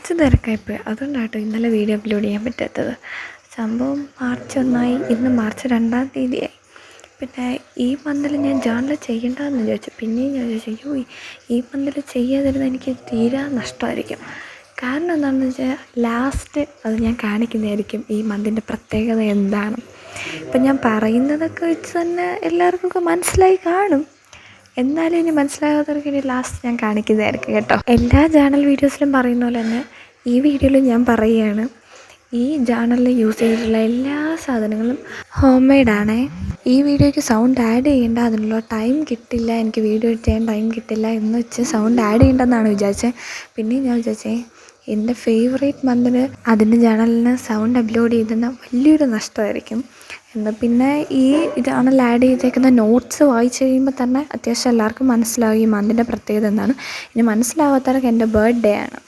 കുറച്ച് തിരക്കായിപ്പോയി. അതുകൊണ്ടാട്ടോ ഇന്നലെ video upload ചെയ്യാൻ പറ്റാത്തത്. സംഭവം മാർച്ച് 1 ഇന്ന് മാർച്ച് 2 തീയതിയായി. പിന്നെ ഈ മന്തിൽ ഞാൻ ജേർണൽ ചെയ്യേണ്ടതെന്ന് വിചാരിച്ചു. പിന്നെയും ഞാൻ വിചാരിച്ചു അയ്യോ ഈ മന്തിൽ ചെയ്യാതിരുന്ന എനിക്ക് തീരെ നഷ്ടമായിരിക്കും. കാരണം എന്താണെന്ന് വെച്ചാൽ ലാസ്റ്റ് അത് ഞാൻ കാണിക്കുന്നതായിരിക്കും ഈ മന്തിൻ്റെ പ്രത്യേകത എന്താണ്. ഇപ്പം ഞാൻ പറയുന്നതൊക്കെ വെച്ച് തന്നെ എല്ലാവർക്കൊക്കെ മനസ്സിലായി കാണും. എന്നാലും ഇനി മനസ്സിലാകാത്തവർക്ക് ഇനി ലാസ്റ്റ് ഞാൻ കാണിക്കുന്നതായിരിക്കും കേട്ടോ. എല്ലാ ജേർണൽ വീഡിയോസിലും പറയുന്ന പോലെ തന്നെ ഈ വീഡിയോയിലും ഞാൻ പറയുകയാണ്, ഈ ജേർണലിൽ യൂസ് ചെയ്തിട്ടുള്ള എല്ലാ സാധനങ്ങളും ഹോം മെയ്ഡാണേ. ഈ വീഡിയോയ്ക്ക് സൗണ്ട് ആഡ് ചെയ്യേണ്ട, അതിനുള്ള ടൈം കിട്ടില്ല, എനിക്ക് വീഡിയോ ചെയ്യാൻ ടൈം കിട്ടില്ല എന്ന് വെച്ച് സൗണ്ട് ആഡ് ചെയ്യേണ്ടെന്നാണ് വിചാരിച്ചത്. പിന്നെയും ഞാൻ വിചാരിച്ചേ എൻ്റെ ഫേവറേറ്റ് മന്തിന് അതിൻ്റെ ജേർണലിന് സൗണ്ട് അപ്ലോഡ് ചെയ്തെന്ന വലിയൊരു നഷ്ടമായിരിക്കും എന്ന്. പിന്നെ ഈ ജേർണൽ ആഡ് ചെയ്തേക്കുന്ന നോട്ട്സ് വായിച്ച് കഴിയുമ്പോൾ തന്നെ അത്യാവശ്യം എല്ലാവർക്കും മനസ്സിലാവും ഈ മന്തിൻ്റെ പ്രത്യേകത എന്താണ്. ഇനി മനസ്സിലാവാത്തവർക്ക് എൻ്റെ ബർത്ത്ഡേ ആണ്.